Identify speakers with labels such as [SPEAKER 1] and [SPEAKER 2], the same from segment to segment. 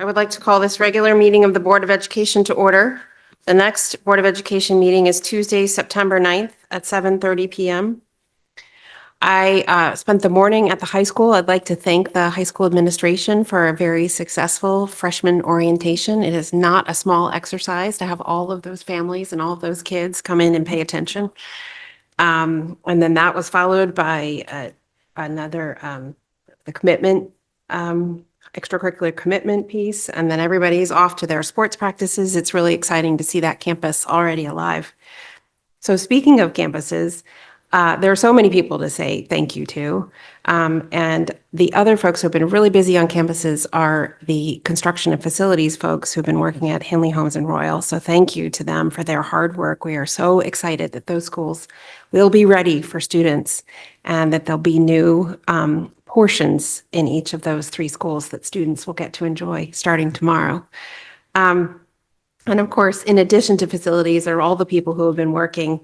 [SPEAKER 1] I would like to call this regular meeting of the Board of Education to order. The next Board of Education meeting is Tuesday, September 9th at 7:30 PM. I spent the morning at the high school. I'd like to thank the high school administration for a very successful freshman orientation. It is not a small exercise to have all of those families and all of those kids come in and pay attention. And then that was followed by another, the commitment, extracurricular commitment piece, and then everybody's off to their sports practices. It's really exciting to see that campus already alive. So speaking of campuses, there are so many people to say thank you to. And the other folks who have been really busy on campuses are the construction and facilities folks who've been working at Henley Homes and Royal. So thank you to them for their hard work. We are so excited that those schools will be ready for students and that there'll be new portions in each of those three schools that students will get to enjoy starting tomorrow. And of course, in addition to facilities, are all the people who have been working,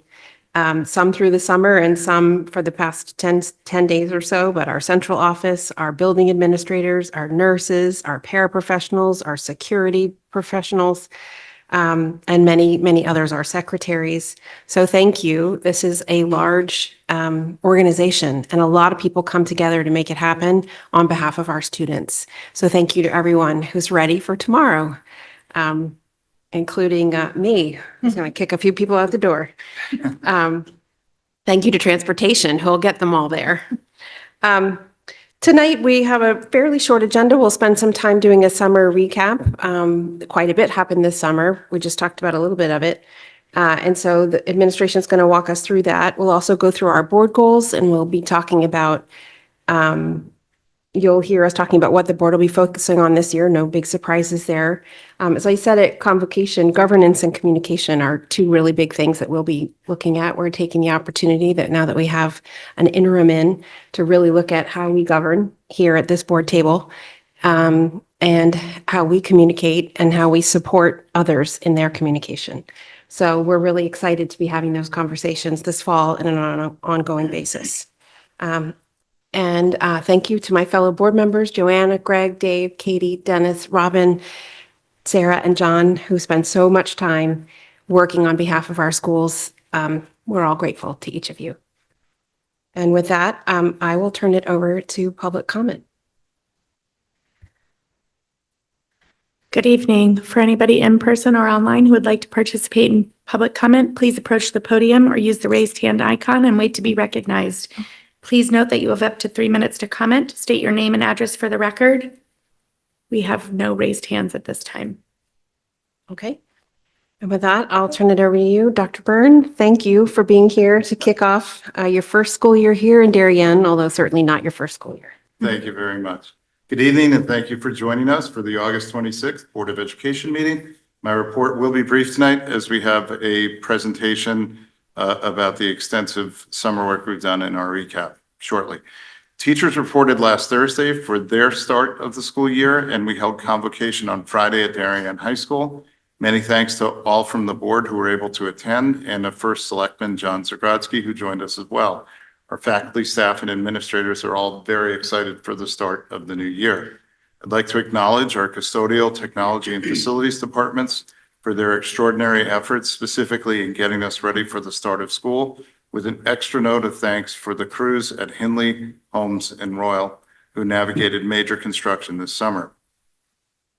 [SPEAKER 1] some through the summer and some for the past 10 days or so, but our central office, our building administrators, our nurses, our paraprofessionals, our security professionals, and many, many others, our secretaries. So thank you. This is a large organization, and a lot of people come together to make it happen on behalf of our students. So thank you to everyone who's ready for tomorrow, including me, who's going to kick a few people out the door. Thank you to transportation, who'll get them all there. Tonight, we have a fairly short agenda. We'll spend some time doing a summer recap. Quite a bit happened this summer. We just talked about a little bit of it. And so the administration is going to walk us through that. We'll also go through our board goals, and we'll be talking about, you'll hear us talking about what the board will be focusing on this year. No big surprises there. As I said at convocation, governance and communication are two really big things that we'll be looking at. We're taking the opportunity that now that we have an interim in to really look at how we govern here at this board table, and how we communicate and how we support others in their communication. So we're really excited to be having those conversations this fall and on an ongoing basis. And thank you to my fellow board members, Joanna, Greg, Dave, Katie, Dennis, Robin, Sarah, and John, who spend so much time working on behalf of our schools. We're all grateful to each of you. And with that, I will turn it over to public comment.
[SPEAKER 2] Good evening. For anybody in person or online who would like to participate in public comment, please approach the podium or use the raised hand icon and wait to be recognized. Please note that you have up to 3 minutes to comment. State your name and address for the record. We have no raised hands at this time.
[SPEAKER 1] Okay. And with that, I'll turn it over to you, Dr. Byrne. Thank you for being here to kick off your first school year here in Darien, although certainly not your first school year.
[SPEAKER 3] Thank you very much. Good evening, and thank you for joining us for the August 26th Board of Education meeting. My report will be brief tonight as we have a presentation about the extensive summer work we've done in our recap shortly. Teachers reported last Thursday for their start of the school year, and we held convocation on Friday at Darien High School. Many thanks to all from the board who were able to attend, and the first selectman, John Zagrodzky, who joined us as well. Our faculty, staff, and administrators are all very excited for the start of the new year. I'd like to acknowledge our custodial, technology, and facilities departments for their extraordinary efforts, specifically in getting us ready for the start of school, with an extra note of thanks for the crews at Henley, Homes, and Royal, who navigated major construction this summer.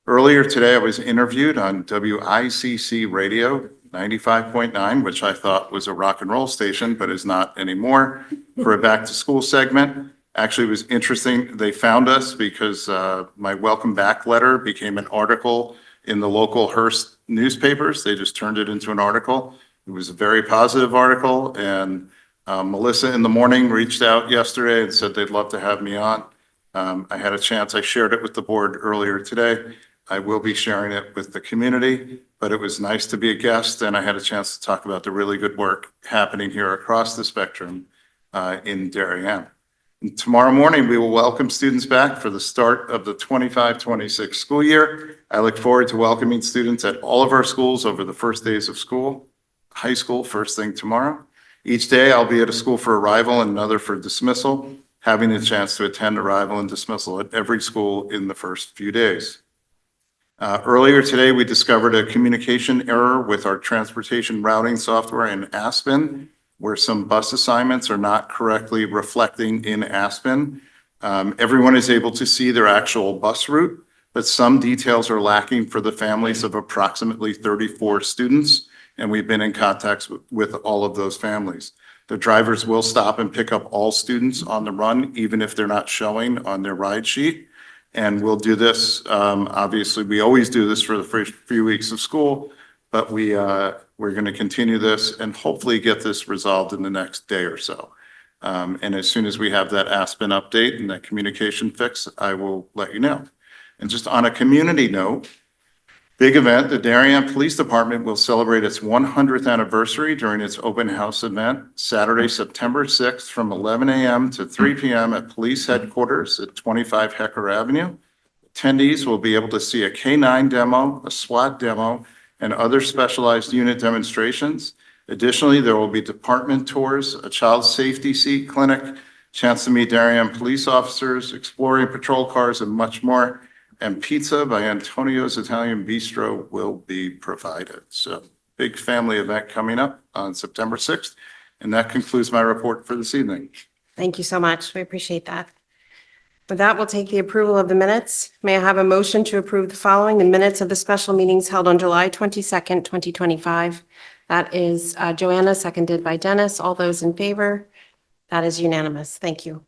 [SPEAKER 3] Earlier today, I was interviewed on WICC Radio 95.9, which I thought was a rock and roll station, but is not anymore, for a back to school segment. Actually, it was interesting. They found us because my welcome back letter became an article in the local Hearst newspapers. They just turned it into an article. It was a very positive article, and Melissa in the morning reached out yesterday and said they'd love to have me on. I had a chance. I shared it with the board earlier today. I will be sharing it with the community, but it was nice to be a guest, and I had a chance to talk about the really good work happening here across the spectrum in Darien. And tomorrow morning, we will welcome students back for the start of the 25-26 school year. I look forward to welcoming students at all of our schools over the first days of school. High school first thing tomorrow. Each day I'll be at a school for arrival and another for dismissal, having the chance to attend arrival and dismissal at every school in the first few days. Earlier today, we discovered a communication error with our transportation routing software in Aspen, where some bus assignments are not correctly reflecting in Aspen. Everyone is able to see their actual bus route, but some details are lacking for the families of approximately 34 students, and we've been in contact with all of those families. The drivers will stop and pick up all students on the run, even if they're not showing on their ride sheet. And we'll do this, obviously, we always do this for the first few weeks of school, but we're going to continue this and hopefully get this resolved in the next day or so. And as soon as we have that Aspen update and that communication fix, I will let you know. And just on a community note, big event, the Darien Police Department will celebrate its 100th anniversary during its open house event, Saturday, September 6th from 11 a.m. to 3 p.m. at police headquarters at 25 Hecker Avenue. Attendees will be able to see a K-9 demo, a SWAT demo, and other specialized unit demonstrations. Additionally, there will be department tours, a child safety seat clinic, chance to meet Darien police officers, exploring patrol cars, and much more. And pizza by Antonio's Italian Bistro will be provided. So big family event coming up on September 6th. And that concludes my report for this evening.
[SPEAKER 1] Thank you so much. We appreciate that. With that, we'll take the approval of the minutes. May I have a motion to approve the following, the minutes of the special meetings held on July 22nd, 2025. That is Joanna, seconded by Dennis. All those in favor? That is unanimous. Thank you.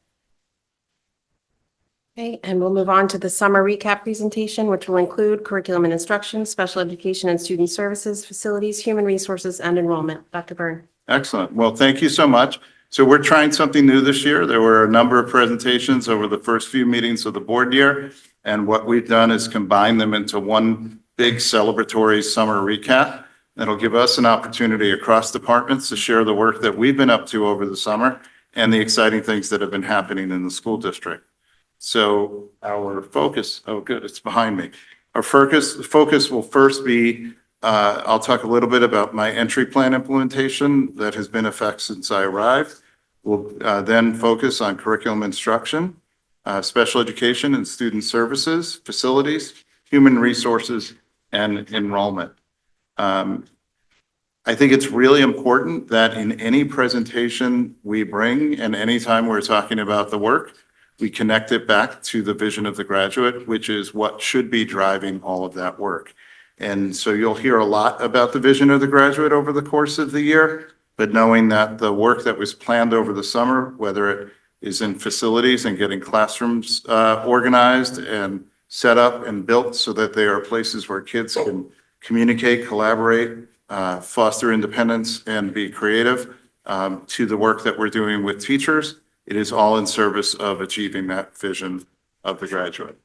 [SPEAKER 1] Okay, and we'll move on to the summer recap presentation, which will include curriculum and instruction, special education and student services, facilities, human resources, and enrollment. Dr. Byrne.
[SPEAKER 3] Excellent. Well, thank you so much. So we're trying something new this year. There were a number of presentations over the first few meetings of the board year. And what we've done is combine them into one big celebratory summer recap. That'll give us an opportunity across departments to share the work that we've been up to over the summer and the exciting things that have been happening in the school district. So our focus, oh good, it's behind me. Our focus will first be, I'll talk a little bit about my entry plan implementation that has been in effect since I arrived. We'll then focus on curriculum instruction, special education and student services, facilities, human resources, and enrollment. I think it's really important that in any presentation we bring and anytime we're talking about the work, we connect it back to the vision of the graduate, which is what should be driving all of that work. And so you'll hear a lot about the vision of the graduate over the course of the year, but knowing that the work that was planned over the summer, whether it is in facilities and getting classrooms organized and set up and built so that they are places where kids can communicate, collaborate, foster independence, and be creative, to the work that we're doing with teachers. It is all in service of achieving that vision of the graduate.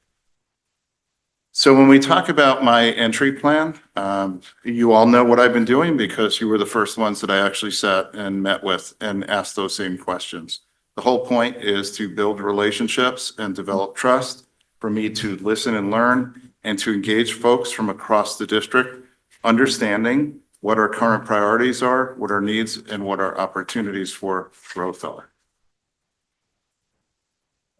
[SPEAKER 3] So when we talk about my entry plan, you all know what I've been doing because you were the first ones that I actually sat and met with and asked those same questions. The whole point is to build relationships and develop trust, for me to listen and learn, and to engage folks from across the district, understanding what our current priorities are, what our needs, and what our opportunities for growth are.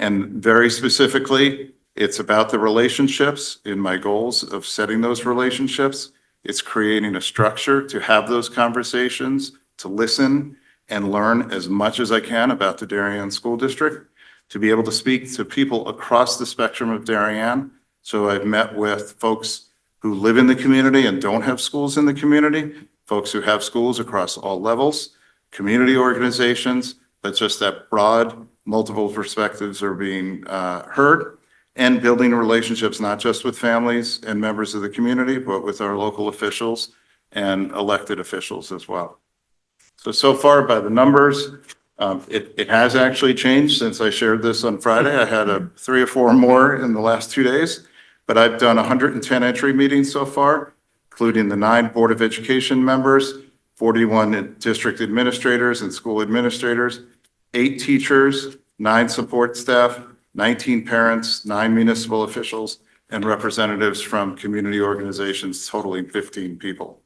[SPEAKER 3] And very specifically, it's about the relationships in my goals of setting those relationships. It's creating a structure to have those conversations, to listen and learn as much as I can about the Darien School District, to be able to speak to people across the spectrum of Darien. So I've met with folks who live in the community and don't have schools in the community, folks who have schools across all levels, community organizations, but just that broad, multiple perspectives are being heard, and building relationships not just with families and members of the community, but with our local officials and elected officials as well. So far by the numbers, it has actually changed since I shared this on Friday. I had 3 or 4 more in the last 2 days, but I've done 110 entry meetings so far, including the 9 Board of Education members, 41 district administrators and school administrators, 8 teachers, 9 support staff, 19 parents, 9 municipal officials, and representatives from community organizations totaling 15 people.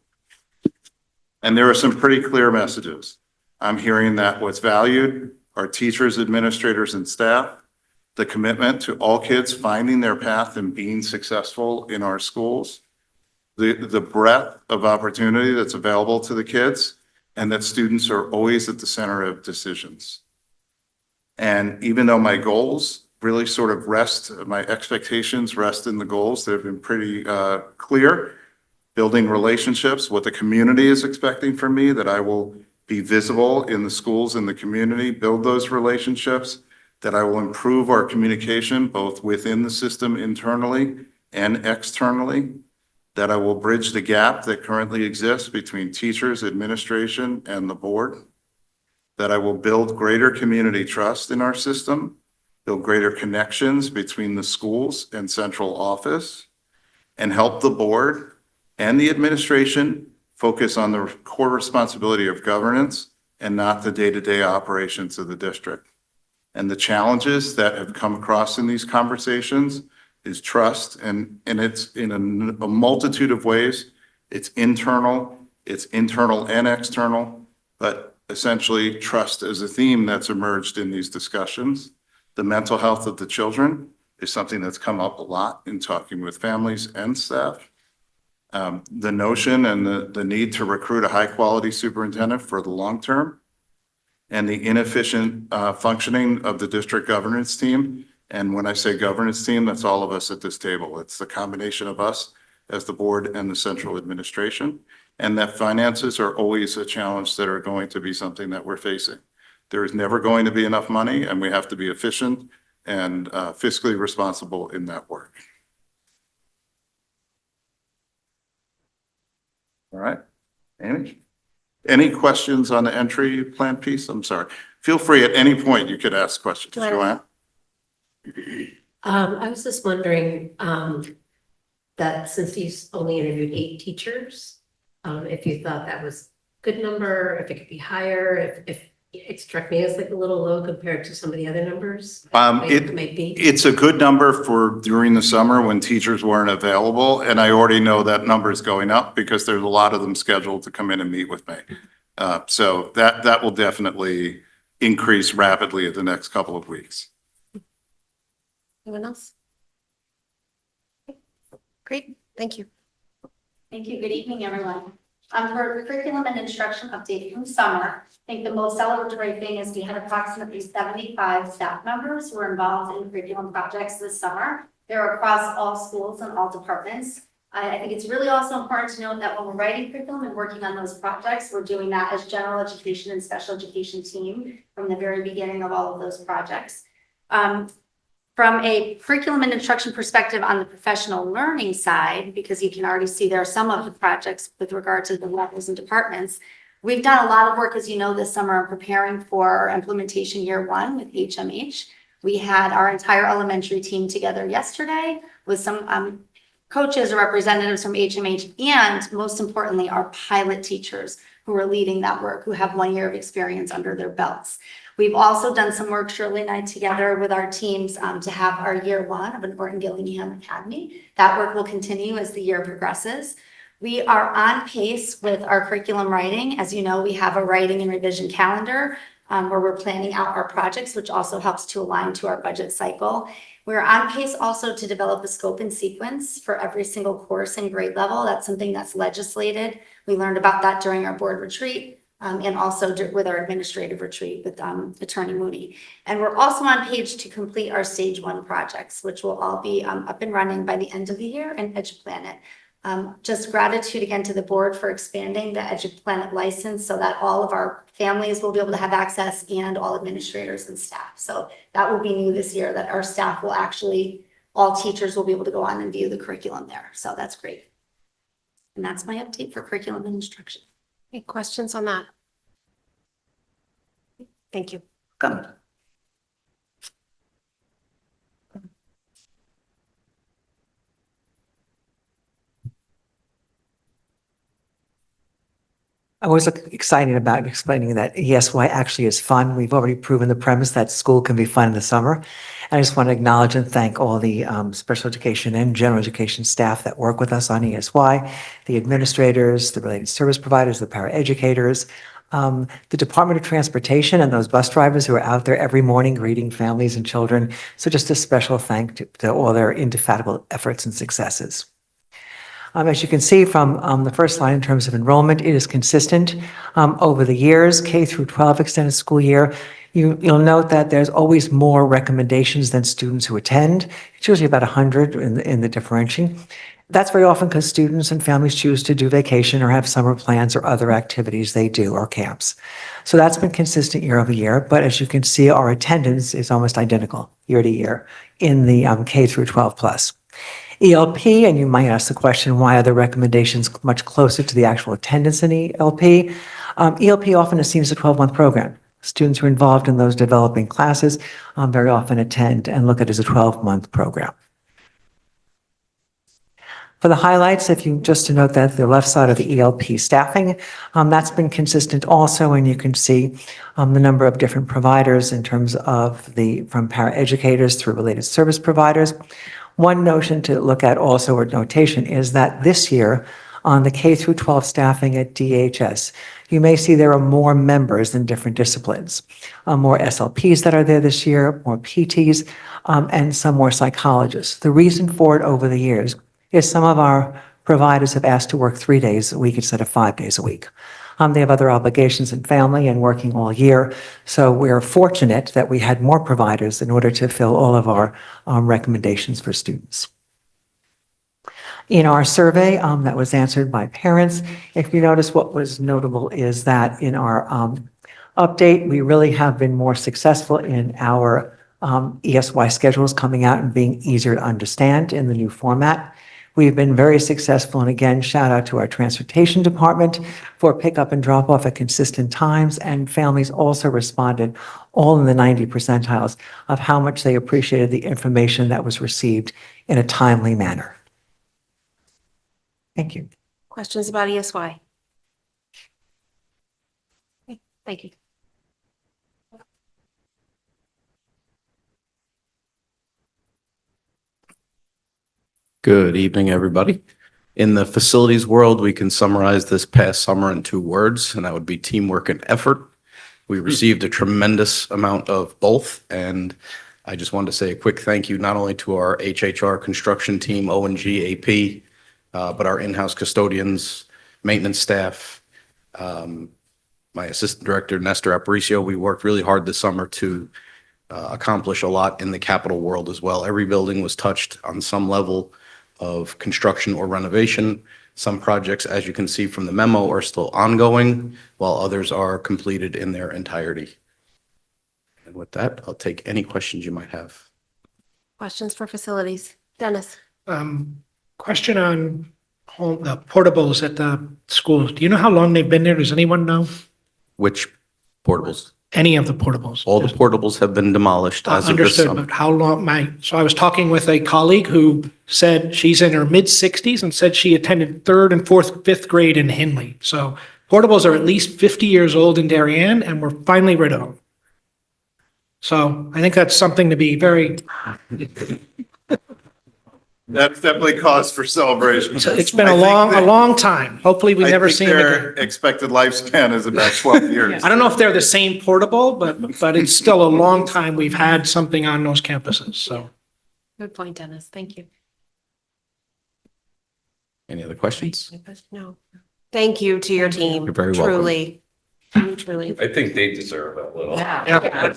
[SPEAKER 3] And there are some pretty clear messages. I'm hearing that what's valued are teachers, administrators, and staff. the commitment to all kids finding their path and being successful in our schools, the breadth of opportunity that's available to the kids, and that students are always at the center of decisions. And even though my goals really sort of my expectations rest in the goals that have been pretty clear, building relationships, what the community is expecting from me, that I will be visible in the schools and the community, build those relationships, that I will improve our communication both within the system internally and externally, that I will bridge the gap that currently exists between teachers, administration, and the board, that I will build greater community trust in our system, build greater connections between the schools and central office, and help the board and the administration focus on the core responsibility of governance and not the day-to-day operations of the district. And the challenges that have come across in these conversations is trust, and it's in a multitude of ways. It's internal and external, but essentially trust is a theme that's emerged in these discussions. The mental health of the children is something that's come up a lot in talking with families and staff. The notion and the need to recruit a high-quality superintendent for the long term, and the inefficient functioning of the district governance team. And when I say governance team, that's all of us at this table. It's the combination of us as the board and the central administration, and that finances are always a challenge that are going to be something that we're facing. There is never going to be enough money, and we have to be efficient and fiscally responsible in that work. All right, Amy? Any questions on the entry plan piece? I'm sorry. Feel free at any point, you could ask questions. Joanne?
[SPEAKER 4] I was just wondering, that since he's only interviewed 8 teachers, if you thought that was a good number, if it could be higher, if it struck me as like a little low compared to some of the other numbers. It might be.
[SPEAKER 3] It's a good number for during the summer when teachers weren't available. And I already know that number is going up because there's a lot of them scheduled to come in and meet with me. So that will definitely increase rapidly in the next couple of weeks.
[SPEAKER 1] Anyone else? Great, thank you.
[SPEAKER 5] Thank you. Good evening, everyone. For curriculum and instruction update from summer, I think the most celebratory thing is we had approximately 75 staff members who were involved in curriculum projects this summer. They're across all schools and all departments. I think it's really also important to note that when we're writing curriculum and working on those projects, we're doing that as general education and special education team from the very beginning of all of those projects. From a curriculum and instruction perspective on the professional learning side, because you can already see there are some of the projects with regard to the levels and departments, we've done a lot of work, as you know, this summer in preparing for our implementation year 1 with HMH. We had our entire elementary team together yesterday with some coaches or representatives from HMH, and most importantly, our pilot teachers who are leading that work, who have 1 year of experience under their belts. We've also done some work, Shirley and I, together with our teams to have our year 1 of an Norton Gillingham Academy. That work will continue as the year progresses. We are on pace with our curriculum writing. As you know, we have a writing and revision calendar where we're planning out our projects, which also helps to align to our budget cycle. We're on pace also to develop a scope and sequence for every single course and grade level. That's something that's legislated. We learned about that during our board retreat. And also with our administrative retreat with Attorney Mooney. And we're also on page to complete our stage 1 projects, which will all be up and running by the end of the year in EduPlanet. Just gratitude again to the board for expanding the EduPlanet license so that all of our families will be able to have access and all administrators and staff. So that will be new this year, that our staff will actually, all teachers will be able to go on and view the curriculum there. So that's great. And that's my update for curriculum and instruction.
[SPEAKER 1] Any questions on that? Thank you.
[SPEAKER 5] Come.
[SPEAKER 6] I always look excited about explaining that ESY actually is fun. We've already proven the premise that school can be fun in the summer. I just want to acknowledge and thank all the special education and general education staff that work with us on ESY, the administrators, the related service providers, the paraeducators, the Department of Transportation and those bus drivers who are out there every morning greeting families and children. So just a special thank to all their indefatigable efforts and successes. As you can see from the first line in terms of enrollment, it is consistent over the years, K through 12 extended school year. You'll note that there's always more recommendations than students who attend. It's usually about 100 in the differentiating. That's very often because students and families choose to do vacation or have summer plans or other activities they do or camps. So that's been consistent year over year. But as you can see, our attendance is almost identical year to year in the K through 12 plus. ELP, and you might ask the question, why are the recommendations much closer to the actual attendance in ELP? ELP often is seen as a 12-month program. Students who are involved in those developing classes very often attend and look at it as a 12-month program. For the highlights, if you just to note that the left side of the ELP staffing, that's been consistent also, and you can see the number of different providers in terms of from paraeducators through related service providers. One notion to look at also, or notation, is that this year on the K through 12 staffing at DHS, you may see there are more members in different disciplines, more SLPs that are there this year, more PTs, and some more psychologists. The reason for it over the years is some of our providers have asked to work 3 days a week instead of 5 days a week. They have other obligations in family and working all year. So we're fortunate that we had more providers in order to fill all of our recommendations for students. In our survey that was answered by parents, if you notice, what was notable is that in our update, we really have been more successful in our ESY schedules coming out and being easier to understand in the new format. We've been very successful, and again, shout out to our transportation department for pickup and drop off at consistent times, and families also responded all in the 90 percentiles of how much they appreciated the information that was received in a timely manner. Thank you.
[SPEAKER 1] Questions about ESY? Okay, thank you.
[SPEAKER 7] Good evening, everybody. In the facilities world, we can summarize this past summer in 2 words, and that would be teamwork and effort. We received a tremendous amount of both, and I just wanted to say a quick thank you not only to our HHR construction team, O&G, AP, but our in-house custodians, maintenance staff, my assistant director, Nestor Aparicio. We worked really hard this summer to accomplish a lot in the capital world as well. Every building was touched on some level of construction or renovation. Some projects, as you can see from the memo, are still ongoing, while others are completed in their entirety. And with that, I'll take any questions you might have.
[SPEAKER 1] Questions for facilities? Dennis?
[SPEAKER 8] Question on the portables at the schools. Do you know how long they've been there? Does anyone know?
[SPEAKER 7] Which portables?
[SPEAKER 8] Any of the portables?
[SPEAKER 7] All the portables have been demolished as of this
[SPEAKER 8] Understood,
[SPEAKER 7] summer.
[SPEAKER 8] but how long, so I was talking with a colleague who said she's in her mid-60s and said she attended 3rd and 4th, 5th grade in Hinley. So portables are at least 50 years old in Darien, and we're finally rid of them. So I think that's something to be very,
[SPEAKER 3] That's definitely cause for celebration.
[SPEAKER 8] it's been a long time. Hopefully we never see them
[SPEAKER 3] their
[SPEAKER 8] again.
[SPEAKER 3] expected lifespan is about 12 years.
[SPEAKER 8] I don't know if they're the same portable, but it's still a long time we've had something on those campuses, so.
[SPEAKER 1] Good point, Dennis. Thank you.
[SPEAKER 7] Any other questions?
[SPEAKER 1] No. Thank you to your team.
[SPEAKER 7] You're very welcome.
[SPEAKER 1] Truly. Truly.
[SPEAKER 9] I think they deserve a little.
[SPEAKER 8] Yeah.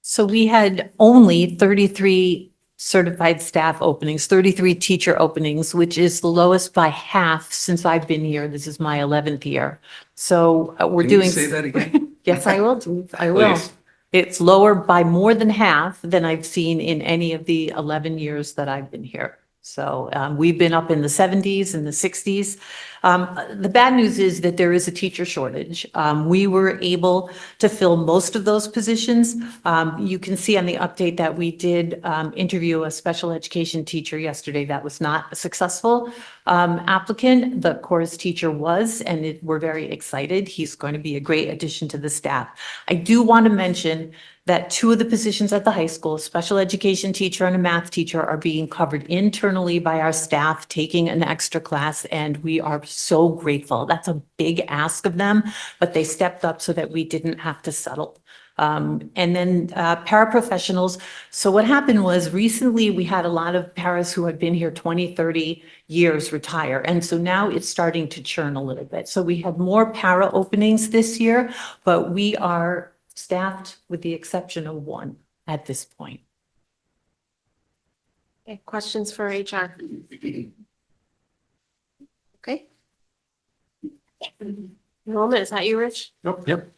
[SPEAKER 10] So we had only 33 certified staff openings, 33 teacher openings, which is the lowest by half since I've been here. This is my 11th year. So we're
[SPEAKER 9] Can you
[SPEAKER 10] doing.
[SPEAKER 9] say that again?
[SPEAKER 10] Yes, I will. I will.
[SPEAKER 9] Please.
[SPEAKER 10] It's lower by more than half than I've seen in any of the 11 years that I've been here. So we've been up in the 70s and the 60s. The bad news is that there is a teacher shortage. We were able to fill most of those positions. You can see on the update that we did interview a special education teacher yesterday. That was not successful. applicant. The chorus teacher was, and we're very excited. He's going to be a great addition to the staff. I do want to mention that two of the positions at the high school, a special education teacher and a math teacher, are being covered internally by our staff taking an extra class, and we are so grateful. That's a big ask of them, but they stepped up so that we didn't have to settle. And then paraprofessionals. So what happened was recently we had a lot of paras who had been here 20, 30 years retire. And so now it's starting to churn a little bit. So we had more para openings this year, but we are staffed with the exception of one at this point.
[SPEAKER 1] Okay, questions for HR? Okay. Enrollment, is that you, Rich?
[SPEAKER 11] Yep.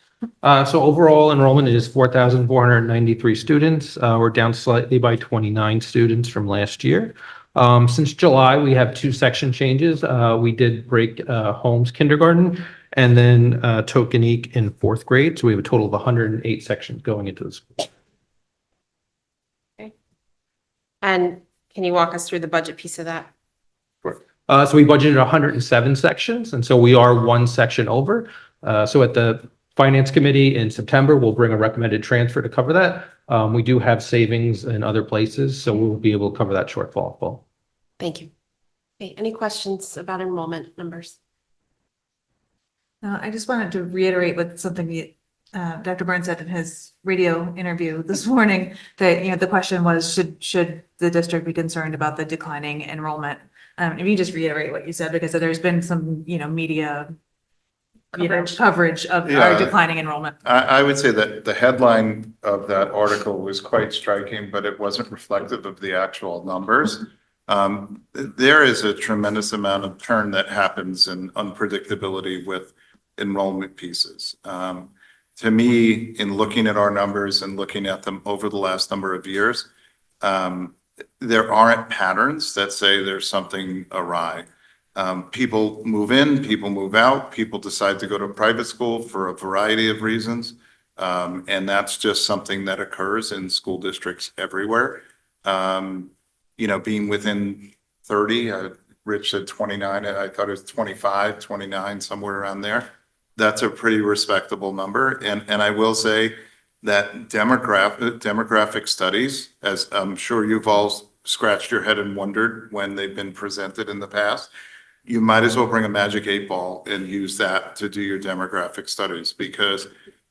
[SPEAKER 11] So overall enrollment is 4,493 students. We're down slightly by 29 students from last year. Since July, we have two section changes. We did break Holmes kindergarten and then Tokenique in fourth grade. So we have a total of 108 sections going into the school.
[SPEAKER 1] And can you walk us through the budget piece of that?
[SPEAKER 11] So we budgeted 107 sections, and so we are one section over. So at the Finance Committee in September, we'll bring a recommended transfer to cover that. We do have savings in other places, so we'll be able to cover that shortfall full.
[SPEAKER 1] Thank you. Okay, any questions about enrollment numbers?
[SPEAKER 12] I just wanted to reiterate what something Dr. Burns said in his radio interview this morning, that, you know, the question was, should the district be concerned about the declining enrollment? If you just reiterate what you said, because there's been some, media coverage of
[SPEAKER 3] Yeah.
[SPEAKER 12] our declining enrollment.
[SPEAKER 3] I would say that the headline of that article was quite striking, but it wasn't reflective of the actual numbers. There is a tremendous amount of turn that happens and unpredictability with enrollment pieces. To me, in looking at our numbers and looking at them over the last number of years, there aren't patterns that say there's something awry. People move in, people move out, people decide to go to private school for a variety of reasons. And that's just something that occurs in school districts everywhere. Being within 30, Rich said 29, I thought it was 25, 29, somewhere around there. That's a pretty respectable number. And I will say that demographic studies, as I'm sure you've all scratched your head and wondered when they've been presented in the past, you might as well bring a magic 8-ball and use that to do your demographic studies, because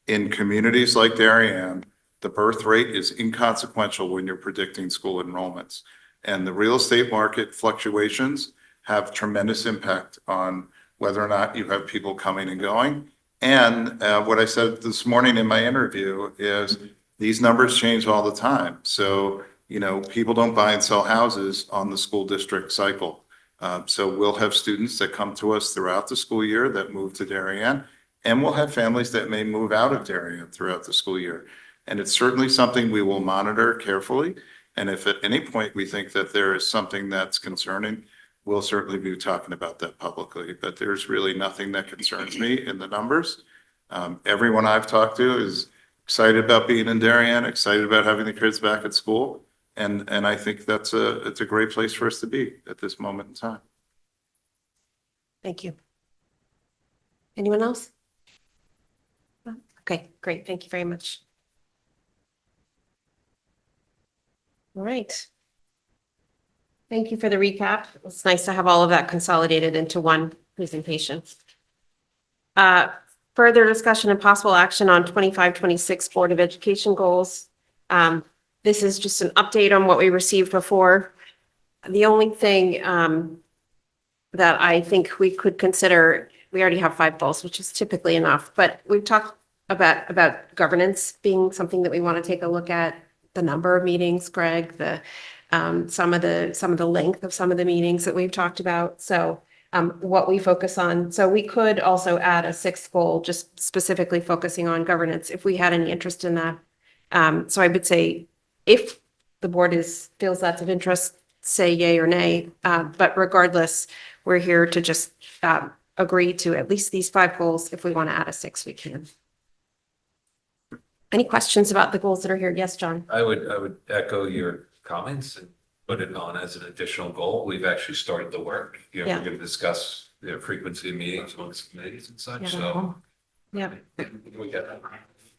[SPEAKER 3] in communities like Darien, the birth rate is inconsequential when you're predicting school enrollments. And the real estate market fluctuations have tremendous impact on whether or not you have people coming and going. And what I said this morning in my interview is these numbers change all the time. So, people don't buy and sell houses on the school district cycle. So we'll have students that come to us throughout the school year that move to Darien, and we'll have families that may move out of Darien throughout the school year. And it's certainly something we will monitor carefully. And if at any point we think that there is something that's concerning, we'll certainly be talking about that publicly. But there's really nothing that concerns me in the numbers. Everyone I've talked to is excited about being in Darien, excited about having the kids back at school. And I think it's a great place for us to be at this moment in time.
[SPEAKER 1] Thank you. Anyone else? No? Okay, great. Thank you very much. All right. Thank you for the recap. It's nice to have all of that consolidated into one presentation. Further discussion and possible action on 25-26 Board of Education goals. This is just an update on what we received before. The only thing that I think we could consider, we already have 5 goals, which is typically enough, but we've talked about governance being something that we want to take a look at, the number of meetings, Greg, some of the length of some of the meetings that we've talked about. So what we focus on. So we could also add a 6th goal, just specifically focusing on governance if we had any interest in that. So I would say if the board feels that's of interest, say yay or nay. But regardless, we're here to just agree to at least these 5 goals. If we want to add a 6th, we can. Any questions about the goals that are here? Yes, John.
[SPEAKER 9] I would echo your comments. put it on as an additional goal. We've actually started the work. You know,
[SPEAKER 1] Yeah.
[SPEAKER 9] we're going to discuss the frequency of meetings amongst committees and such,
[SPEAKER 1] Yeah.
[SPEAKER 9] so.
[SPEAKER 1] Yeah.
[SPEAKER 9] We get that.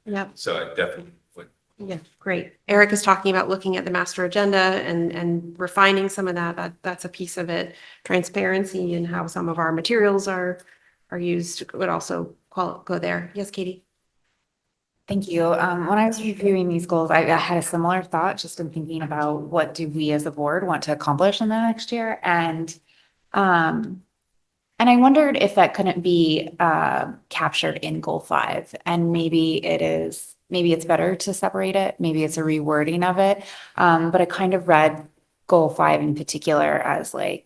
[SPEAKER 1] Yeah.
[SPEAKER 9] So I definitely would.
[SPEAKER 1] Yeah, great. Eric is talking about looking at the master agenda and refining some of that. That's a piece of it. Transparency and how some of our materials are used would also go there. Yes, Katie?
[SPEAKER 13] Thank you. When I was reviewing these goals, I had a similar thought, just in thinking about what do we as a board want to accomplish in the next year? And I wondered if that couldn't be captured in goal 5, and maybe it's better to separate it. Maybe it's a rewording of it. But I kind of read goal 5 in particular as like,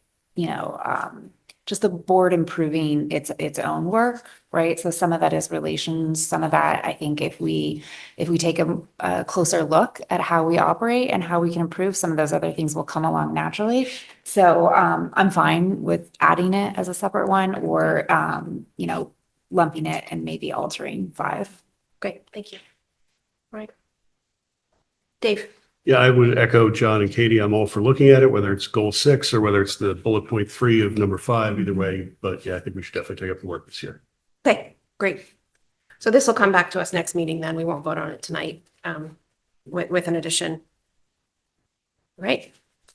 [SPEAKER 13] just the board improving its own work, right? So some of that is relations, some of that, I think if we take a closer look at how we operate and how we can improve, some of those other things will come along naturally. So I'm fine with adding it as a separate one, or lumping it and maybe altering 5.
[SPEAKER 1] Great, thank you. All right. Dave?
[SPEAKER 14] Yeah, I would echo John and Katie. I'm all for looking at it, whether it's goal 6 or whether it's the bullet point 3 of number 5, either way. But yeah, I think we should definitely take up the work this year.
[SPEAKER 1] Okay, great. So this will come back to us next meeting then. We won't vote on it tonight with an addition. Right.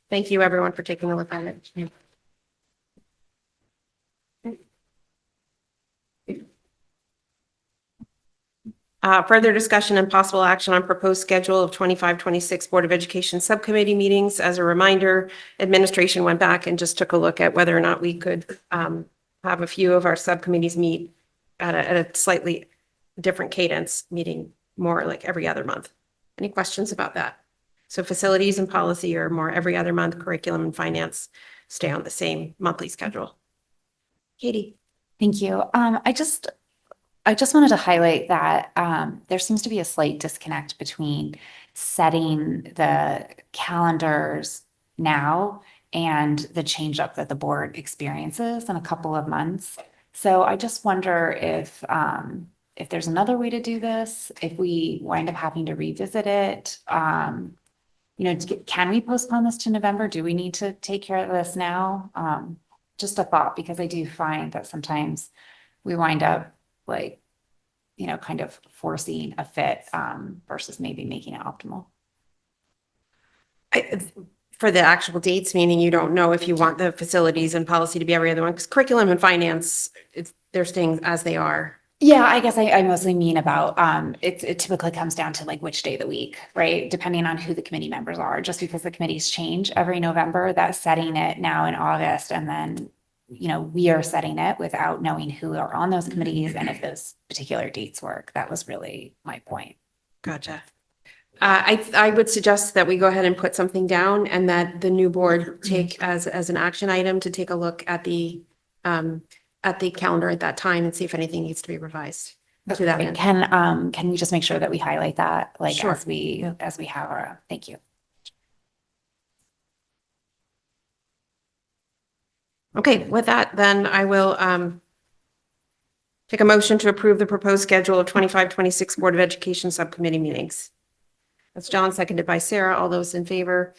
[SPEAKER 1] Thank you, everyone, for taking a look at it. Further discussion and possible action on proposed schedule of 25-26 Board of Education subcommittee meetings. As a reminder, administration went back and just took a look at whether or not we could have a few of our subcommittees meet at a slightly different cadence, meeting more like every other month. Any questions about that? So facilities and policy are more every other month, curriculum and finance stay on the same monthly schedule. Katie?
[SPEAKER 13] Thank you. I just wanted to highlight that there seems to be a slight disconnect between setting the calendars now and the change up that the board experiences in a couple of months. So I just wonder if there's another way to do this, if we wind up having to revisit it. Can we postpone this to November? Do we need to take care of this now? Just a thought, because I do find that sometimes we wind up kind of forcing a fit versus maybe making it optimal.
[SPEAKER 1] For the actual dates, meaning you don't know if you want the facilities and policy to be every other one, because curriculum and finance, they're staying as they are.
[SPEAKER 13] Yeah, I guess I mostly mean about, it typically comes down to like which day of the week, right? Depending on who the committee members are, just because the committees change every November, that's setting it now in August, and then we are setting it without knowing who are on those committees and if those particular dates work. That was really my point.
[SPEAKER 1] Gotcha. I would suggest that we go ahead and put something down, and that the new board take as an action item to take a look at the calendar at that time and see if anything needs to be revised to that end.
[SPEAKER 13] Can we just make sure that we highlight that, like,
[SPEAKER 1] Sure.
[SPEAKER 13] as we have our, thank you.
[SPEAKER 1] Okay, with that, then I will take a motion to approve the proposed schedule of 25-26 Board of Education subcommittee meetings. That's John, seconded by Sarah. All those in favor?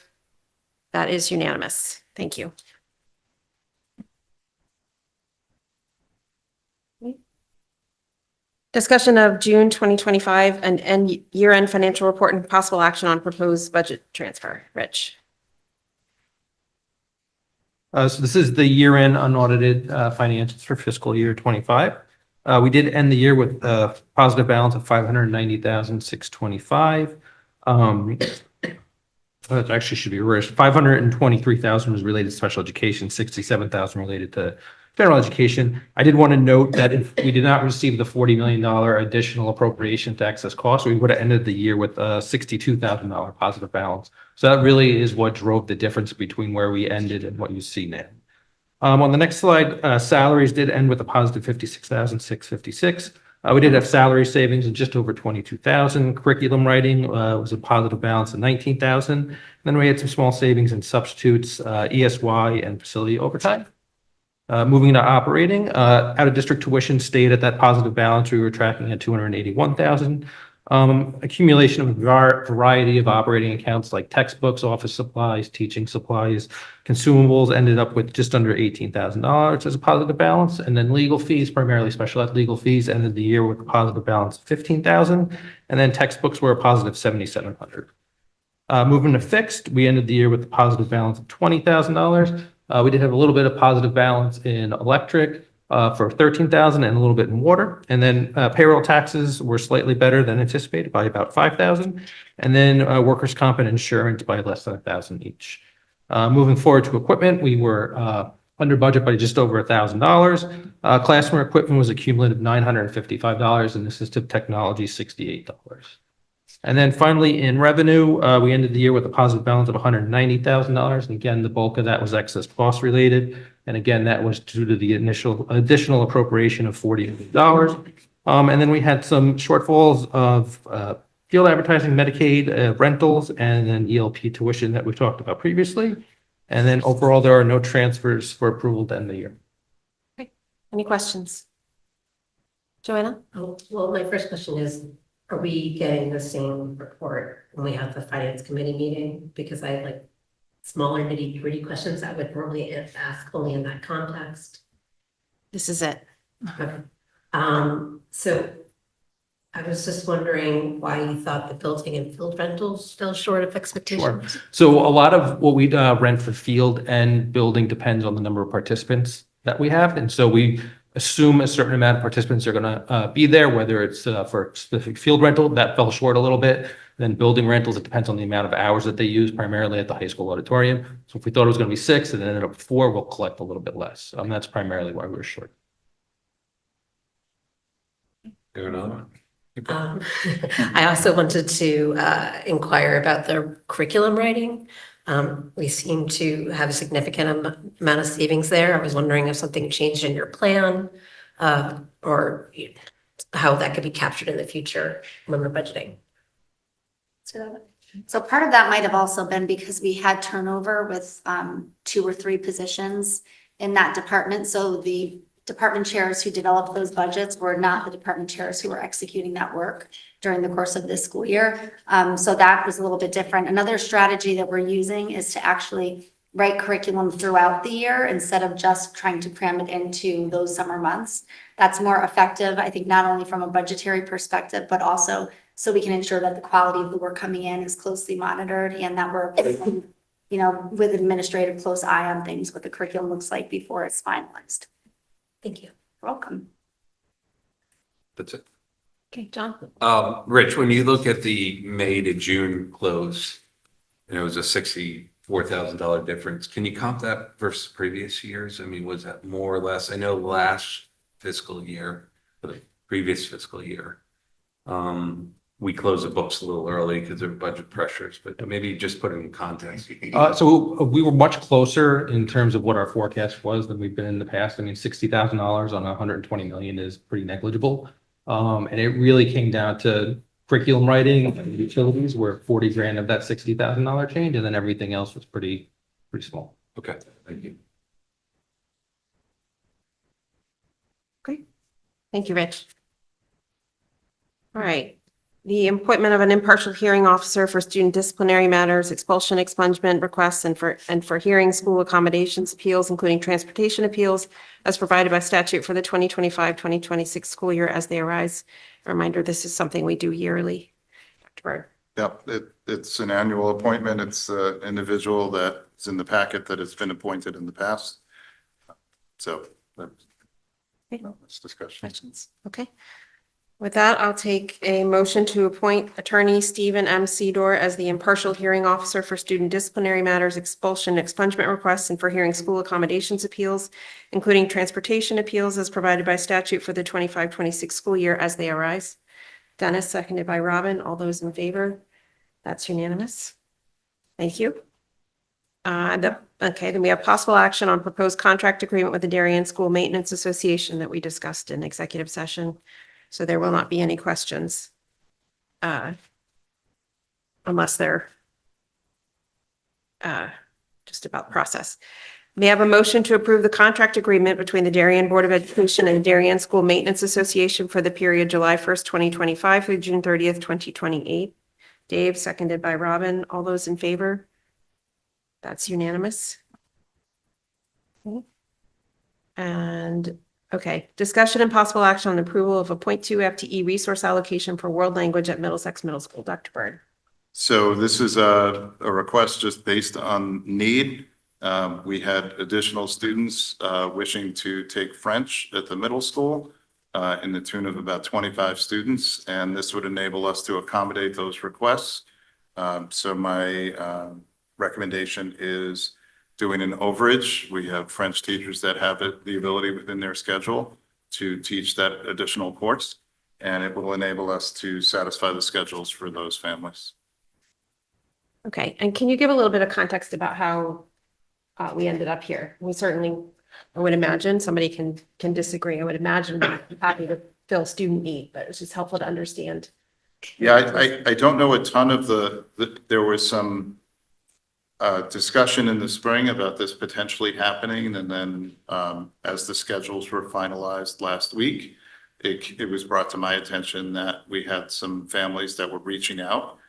[SPEAKER 1] That is unanimous. Thank you. Discussion of June 2025 and year-end financial report and possible action on proposed budget transfer. Rich?
[SPEAKER 11] So this is the year-end unaudited financials for fiscal year 25. We did end the year with a positive balance of $590,625. That actually should be reversed. $523,000 was related to special education, $67,000 related to general education. I did want to note that if we did not receive the $40 million additional appropriation to excess costs, we would have ended the year with a $62,000 positive balance. So that really is what drove the difference between where we ended and what you see now. On the next slide, salaries did end with a positive $56,656. We did have salary savings of just over $22,000. Curriculum writing was a positive balance of $19,000. Then we had some small savings in substitutes, ESY, and facility overtime. Moving to operating, out of district tuition stayed at that positive balance. We were tracking at $281,000. Accumulation of a variety of operating accounts like textbooks, office supplies, teaching supplies, consumables ended up with just under $18,000 as a positive balance. And then legal fees, primarily special ed legal fees, ended the year with a positive balance of $15,000. And then textbooks were a positive $7,700. Moving to fixed, we ended the year with a positive balance of $20,000. We did have a little bit of positive balance in electric for $13,000 and a little bit in water. And then payroll taxes were slightly better than anticipated by about $5,000. And then workers' comp and insurance by less than $1,000 each. Moving forward to equipment, we were under budget by just over $1,000. Classroom equipment was a cumulative $955 and assistive technology $68. And then finally, in revenue, we ended the year with a positive balance of $190,000. And again, the bulk of that was excess cost related. And again, that was due to the additional appropriation of $40 million. And then we had some shortfalls of field advertising, Medicaid, rentals, and then ELP tuition that we talked about previously. And then overall, there are no transfers for approval to end the year.
[SPEAKER 1] Any questions? Joanna?
[SPEAKER 4] Oh, well, my first question is, are we getting the same report when we have the finance committee meeting? Because I had like smaller nitty gritty questions that would normally ask only in that context.
[SPEAKER 1] This is it.
[SPEAKER 4] Okay. So I was just wondering why you thought the building and field rentals fell short of expectations.
[SPEAKER 11] So a lot of what we rent for field and building depends on the number of participants that we have. And so we assume a certain amount of participants are going to be there, whether it's for specific field rental, that fell short a little bit. Then building rentals, it depends on the amount of hours that they use, primarily at the high school auditorium. So if we thought it was going to be 6 and it ended up 4, we'll collect a little bit less. That's primarily why we were short.
[SPEAKER 9] Go another one.
[SPEAKER 4] I also wanted to inquire about the curriculum writing. We seem to have a significant amount of savings there. I was wondering if something changed in your plan or how that could be captured in the future when we're budgeting.
[SPEAKER 5] So part of that might have also been because we had turnover with 2 or 3 positions in that department. So the department chairs who developed those budgets were not the department chairs who were executing that work during the course of this school year. So that was a little bit different. Another strategy that we're using is to actually write curriculum throughout the year instead of just trying to cram it into those summer months. That's more effective, I think, not only from a budgetary perspective, but also so we can ensure that the quality of the work coming in is closely monitored and that we're, with administrative close eye on things, what the curriculum looks like before it's finalized.
[SPEAKER 4] Thank you.
[SPEAKER 5] You're welcome.
[SPEAKER 9] That's it.
[SPEAKER 1] Okay, John?
[SPEAKER 9] Rich, when you look at the May to June close, and it was a $64,000 difference, can you comp that versus previous years? I mean, was that more or less? I know last fiscal year, the previous fiscal year, we closed the books a little early because of budget pressures, but maybe just put it in context.
[SPEAKER 11] So we were much closer in terms of what our forecast was than we've been in the past. I mean, $60,000 on $120 million is pretty negligible. And it really came down to curriculum writing and utilities were 40 grand of that $60,000 change. And then everything else was pretty small.
[SPEAKER 9] Okay, thank you.
[SPEAKER 1] Great. Thank you, Rich. All right. The appointment of an impartial hearing officer for student disciplinary matters, expulsion, expungement requests, and for hearing school accommodations appeals, including transportation appeals, as provided by statute for the 2025-2026 school year as they arise. A reminder, this is something we do yearly. Dr. Byrd.
[SPEAKER 3] Yep, it's an annual appointment. It's an individual that is in the packet that has been appointed in the past. So that's discussion.
[SPEAKER 1] Questions? Okay. With that, I'll take a motion to appoint Attorney Stephen M. Sedor as the impartial hearing officer for student disciplinary matters, expulsion, expungement requests, and for hearing school accommodations appeals, including transportation appeals as provided by statute for the 25-26 school year as they arise. Dennis, seconded by Robin. All those in favor? That's unanimous. Thank you. Okay, then we have possible action on proposed contract agreement with the Darien School Maintenance Association that we discussed in executive session. So there will not be any questions unless they're just about process. May I have a motion to approve the contract agreement between the Darien Board of Education and Darien School Maintenance Association for the period July 1st, 2025 through June 30th, 2028? Dave, seconded by Robin. All those in favor? That's unanimous. Okay. And, okay, discussion and possible action on approval of a 0.2 FTE resource allocation for world language at Middlesex Middle School. Dr. Byrne.
[SPEAKER 3] So this is a request just based on need. We had additional students wishing to take French at the middle school in the tune of about 25 students, and this would enable us to accommodate those requests. So my recommendation is doing an overage. We have French teachers that have the ability within their schedule to teach that additional course, and it will enable us to satisfy the schedules for those families.
[SPEAKER 1] Okay, and can you give a little bit of context about how we ended up here? We certainly, I would imagine, somebody can disagree. I would imagine we're happy to fill student need, but it's just helpful to understand.
[SPEAKER 3] Yeah, I don't know a ton of there was some discussion in the spring about this potentially happening, and then as the schedules were finalized last week, it was brought to my attention that we had some families that were reaching out.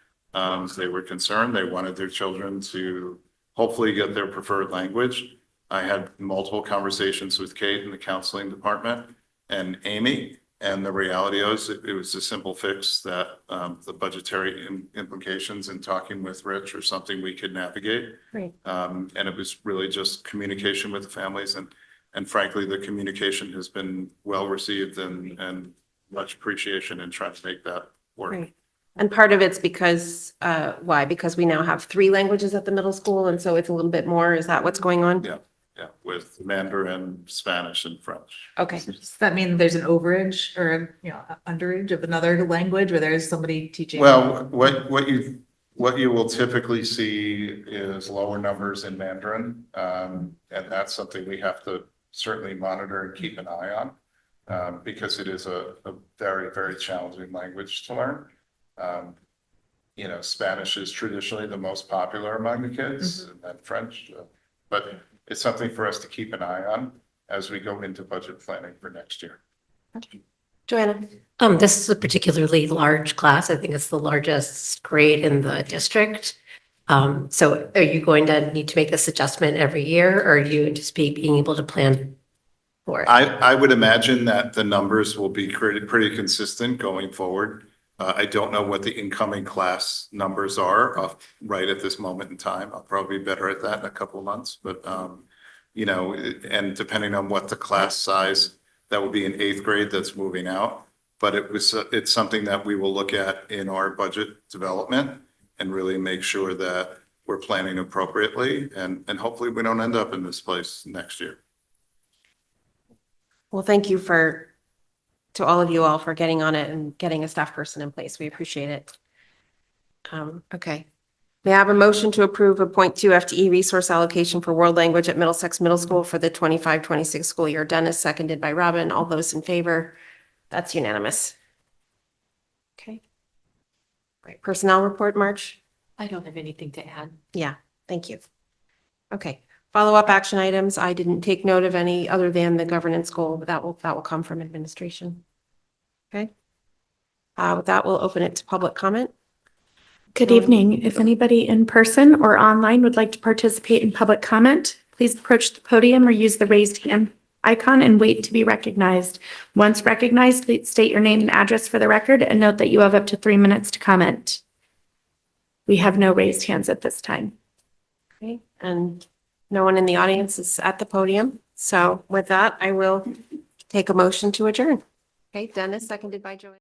[SPEAKER 3] They were concerned. They wanted their children to hopefully get their preferred language. I had multiple conversations with Kate in the counseling department and Amy, and the reality is it was a simple fix that the budgetary implications and talking with Rich are something we could navigate.
[SPEAKER 1] Great.
[SPEAKER 3] And it was really just communication with the families, and frankly, the communication has been well received and much appreciation in trying to make that work.
[SPEAKER 1] Great. And part of it's because, why? Because we now have 3 languages at the middle school, and so it's a little bit more. Is that what's going on?
[SPEAKER 3] Yeah, with Mandarin, Spanish, and French.
[SPEAKER 1] Okay,
[SPEAKER 12] Does that mean there's an overage or, underage of another language where there's somebody teaching?
[SPEAKER 3] Well, what you will typically see is lower numbers in Mandarin. And that's something we have to certainly monitor and keep an eye on, because it is a very, very challenging language to learn. Spanish is traditionally the most popular among the kids, and then French, but it's something for us to keep an eye on as we go into budget planning for next year.
[SPEAKER 1] Joanna.
[SPEAKER 4] This is a particularly large class. I think it's the largest grade in the district. So are you going to need to make this adjustment every year, or do you anticipate being able to plan for it?
[SPEAKER 3] I would imagine that the numbers will be pretty consistent going forward. I don't know what the incoming class numbers are right at this moment in time. I'll probably be better at that in a couple of months, but and depending on what the class size, that would be in 8th grade that's moving out. But it's something that we will look at in our budget development and really make sure that we're planning appropriately, and hopefully we don't end up in this place next year.
[SPEAKER 1] Well, thank you to all of you all for getting on it and getting a staff person in place. We appreciate it. Okay. May I have a motion to approve a 0.2 FTE resource allocation for world language at Middlesex Middle School for the 25-26 school year? Dennis, seconded by Robin. All those in favor? That's unanimous. Okay. Right. Personnel report, March?
[SPEAKER 10] I don't have anything to add.
[SPEAKER 1] Yeah, thank you. Okay. Follow-up action items. I didn't take note of any other than the governance goal, but that will come from administration. Okay. With that, we'll open it to public comment.
[SPEAKER 2] Good evening. If anybody in person or online would like to participate in public comment, please approach the podium or use the raised hand icon and wait to be recognized. Once recognized, please state your name and address for the record, and note that you have up to 3 minutes to comment. We have no raised hands at this time.
[SPEAKER 1] Okay, and no one in the audience is at the podium. So with that, I will take a motion to adjourn. Okay, Dennis, seconded by Joanne.